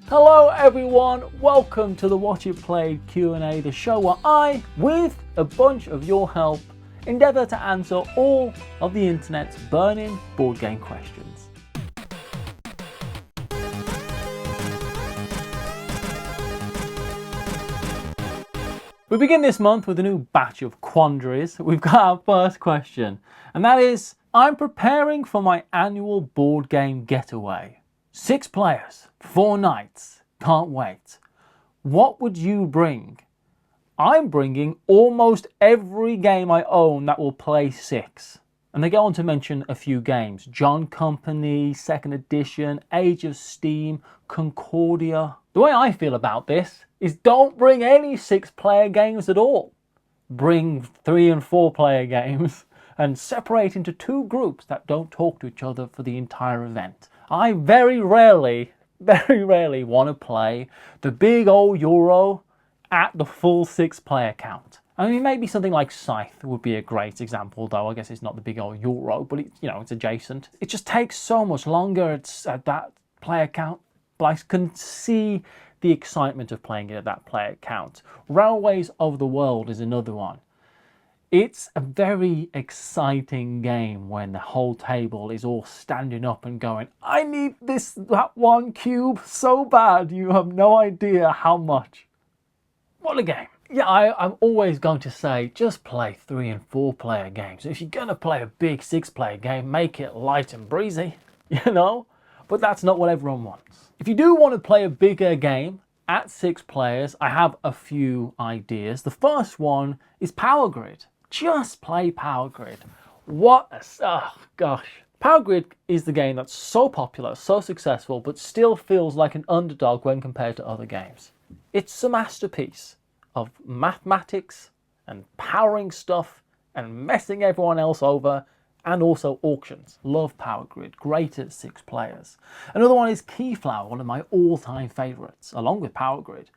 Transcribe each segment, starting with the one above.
Hello everyone, welcome to the Watch It Played Q&A, the show where I, with a bunch of your help, endeavour to answer all of the internet's burning board game questions. We begin this month with a new batch of quandaries. We've got our first question, and that is, I'm preparing for my annual board game getaway. 6 players, 4 nights, can't wait. What would you bring? I'm bringing almost every game I own that will play 6. And they go on to mention a few games. John Company, 2nd edition, Age of Steam, Concordia. The way I feel about this is don't bring any 6-player games at all. Bring 3 and 4 player games and separate into 2 groups that don't talk to each other for the entire event. I very rarely want to play the big old Euro at the full 6-player count. I mean, maybe something like Scythe would be a great example, though I guess it's not the big old Euro, but it's adjacent. It just takes so much longer at that player count, but I can see the excitement of playing it at that player count. Railways of the World is another one. It's a very exciting game when the whole table is all standing up and going, I need that 1 cube so bad, you have no idea how much. What a game. Yeah, I'm always going to say, just play 3 and 4 player games. If you're going to play a big 6-player game, make it light and breezy, But that's not what everyone wants. If you do want to play a bigger game at 6 players, I have a few ideas. The first one is Power Grid. Just play Power Grid. Power Grid is the game that's so popular, so successful, but still feels like an underdog when compared to other games. It's a masterpiece of mathematics and powering stuff and messing everyone else over, and also auctions. Love Power Grid, great at 6 players. Another one is Keyflower, one of my all-time favourites, along with Power Grid.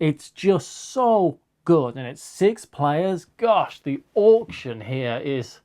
It's just so good, and it's 6 players. Gosh, the auction here is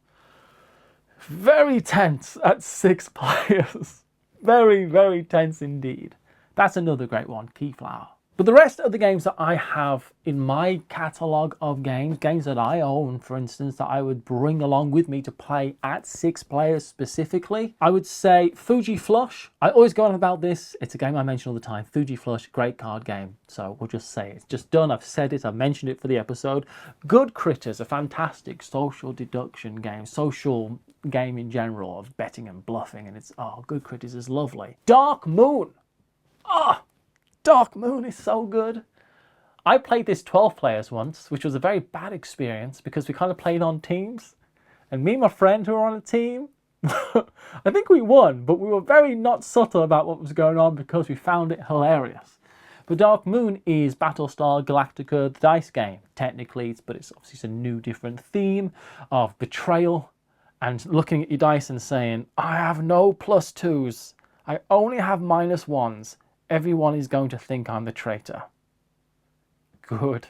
very tense at 6 players. Very, very tense indeed. That's another great one, Keyflower. But the rest of the games that I have in my catalogue of games that I own, for instance, that I would bring along with me to play at 6 players specifically, I would say Fuji Flush. I always go on about this. It's a game I mention all the time. Fuji Flush, great card game. So we'll just say it's just done. I've said it. I've mentioned it for the episode. Good Critters, a fantastic social deduction game. Social game in general of betting and bluffing. And Good Critters is lovely. Dark Moon. Dark Moon is so good. I played this 12 players once, which was a very bad experience because we kind of played on teams. And me and my friend who were on a team, I think we won, but we were very not subtle about what was going on because we found it hilarious. But Dark Moon is Battlestar Galactica, the dice game, technically, but it's obviously a new, different theme of betrayal and looking at your dice and saying, I have no +2s. I only have -1s. Everyone is going to think I'm the traitor. Good.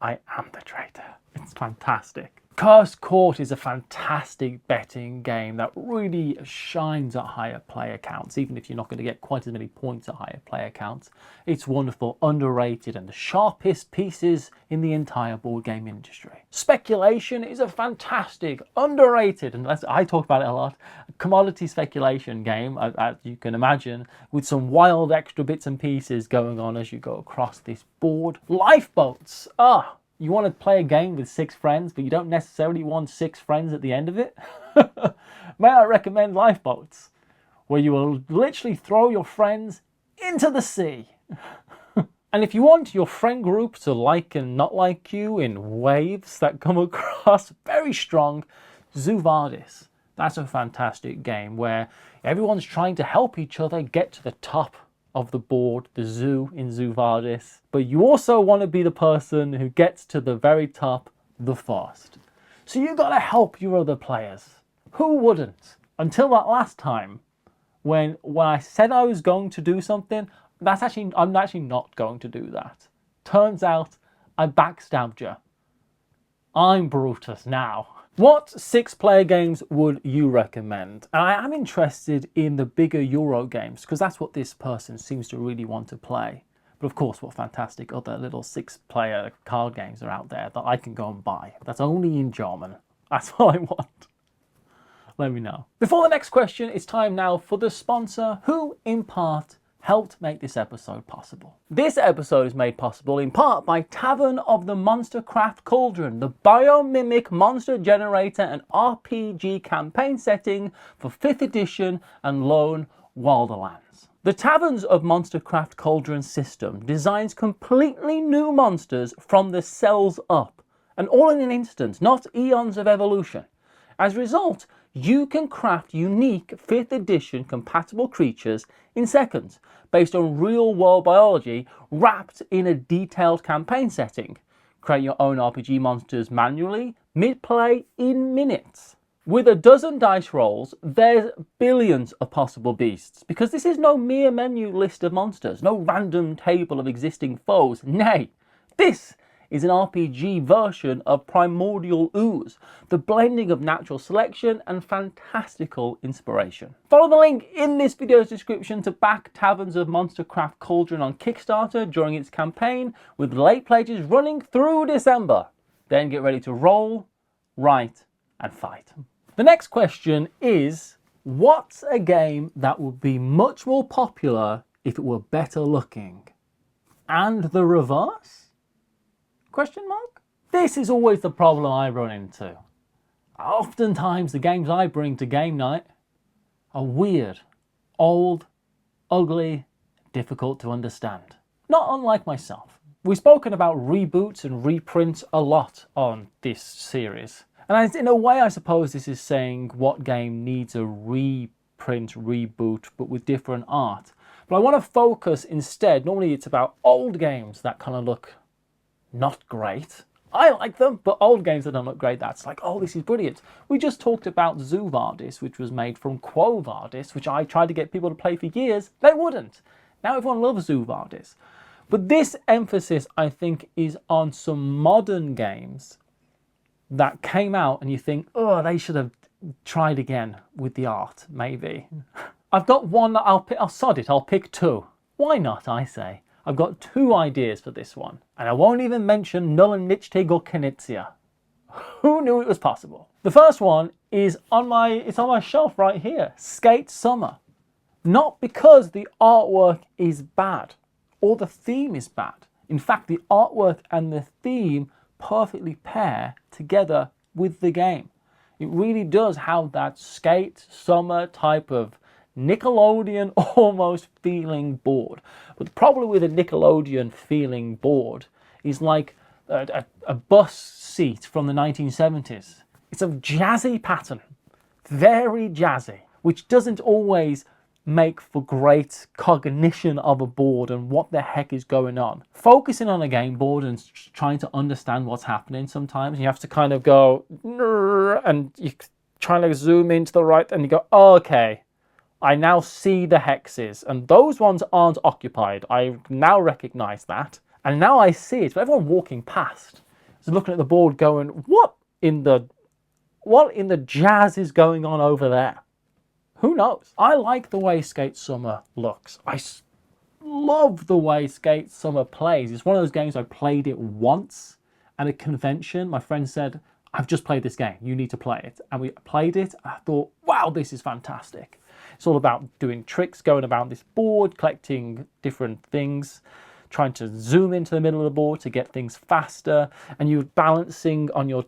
I am the traitor. It's fantastic. Cursed Court is a fantastic betting game that really shines at higher player counts, even if you're not going to get quite as many points at higher player counts. It's wonderful, underrated, and the sharpest pieces in the entire board game industry. Speculation is a fantastic, underrated, and I talk about it a lot, commodity speculation game, as you can imagine, with some wild extra bits and pieces going on as you go across this board. Lifeboats. You want to play a game with 6 friends, but you don't necessarily want 6 friends at the end of it? May I recommend Lifeboats, where you will literally throw your friends into the sea. And if you want your friend group to like and not like you in waves that come across very strong, Zoo Vardis. That's a fantastic game where everyone's trying to help each other get to the top of the board, the zoo in Zoo Vardis, but you also want to be the person who gets to the very top the first. So you got to help your other players. Who wouldn't? Until that last time, when I said I was going to do something, I'm actually not going to do that. Turns out I backstabbed you. I'm Brutus now. What 6-player games would you recommend? And I am interested in the bigger Euro games because that's what this person seems to really want to play. But of course, what fantastic other little 6-player card games are out there that I can go and buy. That's only in German. That's what I want. Let me know. Before the next question, it's time now for the sponsor who, in part, helped make this episode possible. This episode is made possible in part by Tavern of the MonsterCraft Cauldron, the biomimic monster generator and RPG campaign setting for 5th edition and Lone Wilderlands. The Taverns of MonsterCraft Cauldron system designs completely new monsters from the cells up, and all in an instant, not eons of evolution. As a result, you can craft unique 5th edition compatible creatures in seconds, based on real world biology wrapped in a detailed campaign setting. Create your own RPG monsters manually, mid-play, in minutes. With a dozen dice rolls, there's billions of possible beasts, because this is no mere menu list of monsters, no random table of existing foes. Nay, this is an RPG version of Primordial Ooze, the blending of natural selection and fantastical inspiration. Follow the link in this video's description to back Taverns of MonsterCraft Cauldron on Kickstarter during its campaign, with late pledges running through December. Then get ready to roll, write, and fight. The next question is, what's a game that would be much more popular if it were better looking? And the reverse? Question mark? This is always the problem I run into. Oftentimes the games I bring to game night are weird, old, ugly, difficult to understand. Not unlike myself. We've spoken about reboots and reprints a lot on this series. And in a way, I suppose this is saying what game needs a reprint, reboot, but with different art. But I want to focus instead, normally it's about old games that kind of look not great. I like them, but old games that don't look great, that's like, oh, this is brilliant. We just talked about Zoo Vardis, which was made from Quo Vadis, which I tried to get people to play for years. They wouldn't. Now everyone loves Zoo Vardis. But this emphasis, I think, is on some modern games that came out and you think, oh, they should have tried again with the art, maybe. I've got one that I'll pick, I'll sod it, I'll pick two. Why not, I say. I've got two ideas for this one. And I won't even mention Nullen Nichtig or Knizia. Who knew it was possible? The first one is on my shelf right here, Skate Summer. Not because the artwork is bad or the theme is bad. In fact, the artwork and the theme perfectly pair together with the game. It really does have that Skate Summer type of Nickelodeon almost feeling board. But the problem with a Nickelodeon feeling board is like a bus seat from the 1970s. It's a jazzy pattern, very jazzy, which doesn't always make for great cognition of a board and what the heck is going on. Focusing on a game board and trying to understand what's happening sometimes, you have to kind of go, and you try to zoom into the right, and you go, oh, okay, I now see the hexes, and those ones aren't occupied. I now recognize that, and now I see it. But everyone walking past is looking at the board going, what in the jazz is going on over there? Who knows? I like the way Skate Summer looks. I love the way Skate Summer plays. It's one of those games I played it once at a convention. My friend said, I've just played this game. You need to play it. And we played it. I thought, wow, this is fantastic. It's all about doing tricks, going about this board, collecting different things, trying to zoom into the middle of the board to get things faster, and you're balancing on your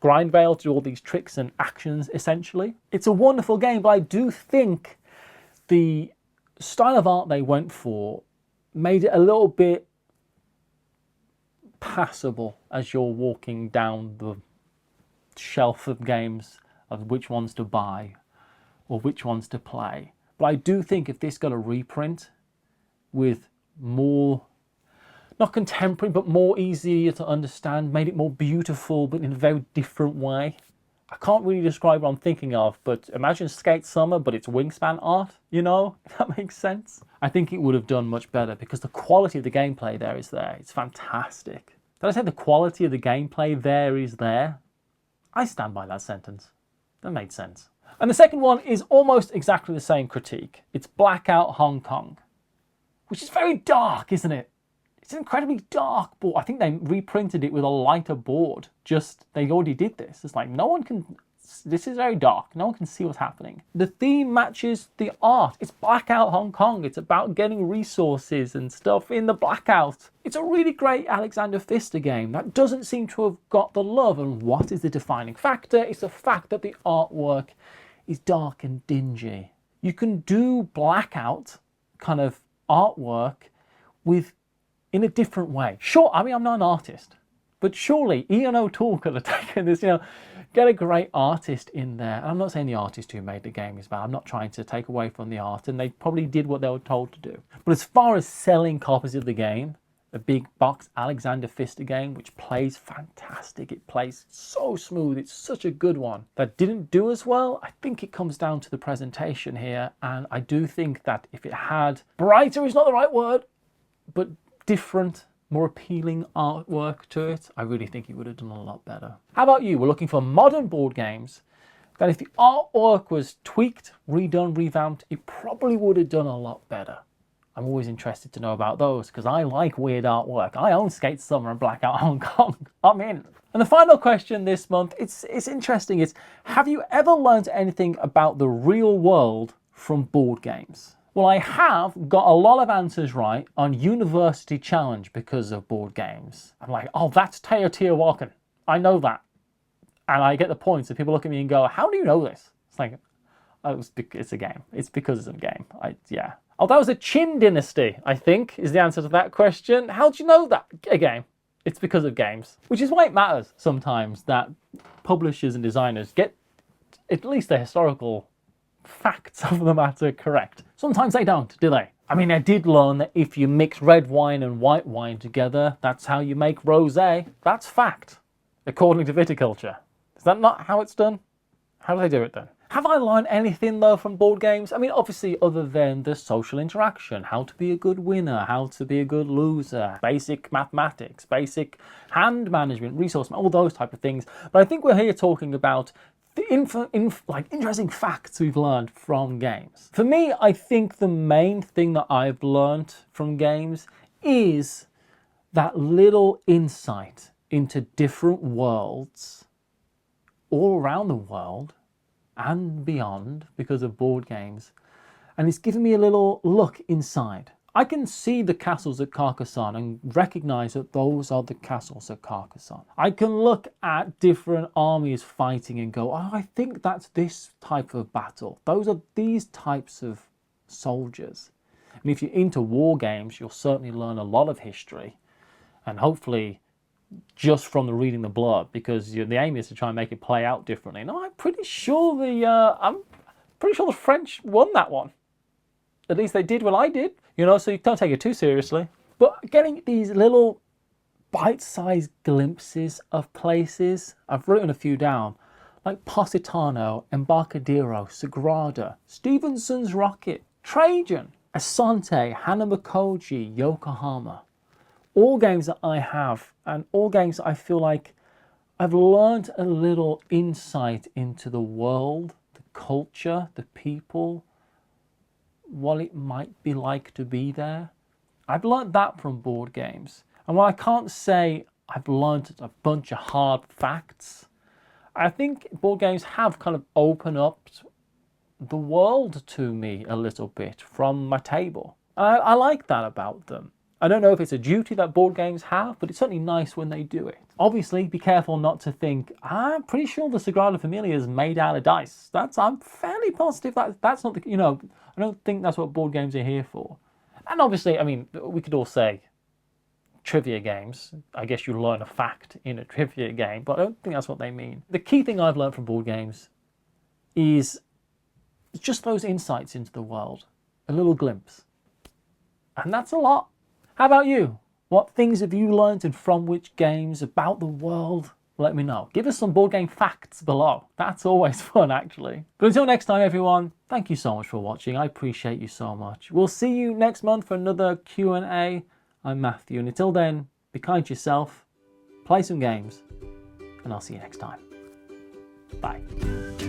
grind rail to do all these tricks and actions, essentially. It's a wonderful game, but I do think the style of art they went for made it a little bit passable as you're walking down the shelf of games of which ones to buy or which ones to play. But I do think if this got a reprint with more, not contemporary, but more easier to understand, made it more beautiful, but in a very different way. I can't really describe what I'm thinking of, but imagine Skate Summer, but it's Wingspan art, you know, if that makes sense. I think it would have done much better because the quality of the gameplay there is there. It's fantastic. Did I say the quality of the gameplay there is there? I stand by that sentence. That made sense. And the second one is almost exactly the same critique. It's Blackout Hong Kong, which is very dark, isn't it? It's an incredibly dark board. I think they reprinted it with a lighter board. They already did this. It's like, this is very dark. No one can see what's happening. The theme matches the art. It's Blackout Hong Kong. It's about getting resources and stuff in the blackout. It's a really great Alexander Pfister game that doesn't seem to have got the love. And what is the defining factor? It's the fact that the artwork is dark and dingy. You can do blackout kind of artwork in a different way. Sure, I mean, I'm not an artist, but surely Ian O'Toole could have taken this, get a great artist in there. And I'm not saying the artist who made the game is bad. I'm not trying to take away from the art, and they probably did what they were told to do. But as far as selling copies of the game, a big box Alexander Pfister game, which plays fantastic. It plays so smooth. It's such a good one. That didn't do as well. I think it comes down to the presentation here. And I do think that if it had brighter is not the right word, but different, more appealing artwork to it, I really think it would have done a lot better. How about you? We're looking for modern board games that if the artwork was tweaked, redone, revamped, it probably would have done a lot better. I'm always interested to know about those because I like weird artwork. I own Skate Summer and Blackout Hong Kong. I'm in. And the final question this month, it's interesting. It's, have you ever learned anything about the real world from board games? Well, I have got a lot of answers right on University Challenge because of board games. I'm like, oh, that's Teotihuacan. I know that. And I get the points, and people look at me and go, how do you know this? It's like, oh, it's a game. It's because it's a game. Yeah. Oh, that was a Qin dynasty, I think, is the answer to that question. How do you know that? A game. It's because of games. Which is why it matters sometimes that publishers and designers get at least the historical facts of the matter correct. Sometimes they don't, do they? I mean, I did learn that if you mix red wine and white wine together, that's how you make rosé. That's fact, according to viticulture. Is that not how it's done? How do they do it then? Have I learned anything though from board games? I mean, obviously other than the social interaction, how to be a good winner, how to be a good loser, basic mathematics, basic hand management, resource, all those type of things. But I think we're here talking about the interesting facts we've learned from games. For me, I think the main thing that I've learned from games is that little insight into different worlds all around the world and beyond because of board games. And it's given me a little look inside. I can see the castles at Carcassonne and recognize that those are the castles at Carcassonne. I can look at different armies fighting and go, oh, I think that's this type of battle. Those are these types of soldiers. And if you're into war games, you'll certainly learn a lot of history. And hopefully just from the reading the blood, because the aim is to try and make it play out differently. And I'm pretty sure the French won that one. At least they did what I did, so you don't take it too seriously. But getting these little bite-sized glimpses of places, I've written a few down, like Positano, Embarcadero, Sagrada, Stevenson's Rocket, Trajan, Asante, Hanamakoji, Yokohama. All games that I have, and all games that I feel like I've learned a little insight into the world, the culture, the people, what it might be like to be there. I've learned that from board games. And while I can't say I've learned a bunch of hard facts, I think board games have kind of opened up the world to me a little bit from my table. And I like that about them. I don't know if it's a duty that board games have, but it's certainly nice when they do it. Obviously, be careful not to think, I'm pretty sure the Sagrada Familia is made out of dice. I'm fairly positive that's not the, I don't think that's what board games are here for. And obviously, I mean, we could all say trivia games. I guess you learn a fact in a trivia game, but I don't think that's what they mean. The key thing I've learned from board games is just those insights into the world, a little glimpse. And that's a lot. How about you? What things have you learned and from which games about the world? Let me know. Give us some board game facts below. That's always fun, actually. But until next time, everyone, thank you so much for watching. I appreciate you so much. We'll see you next month for another Q&A. I'm Matthew, and until then, be kind to yourself, play some games, and I'll see you next time. Bye.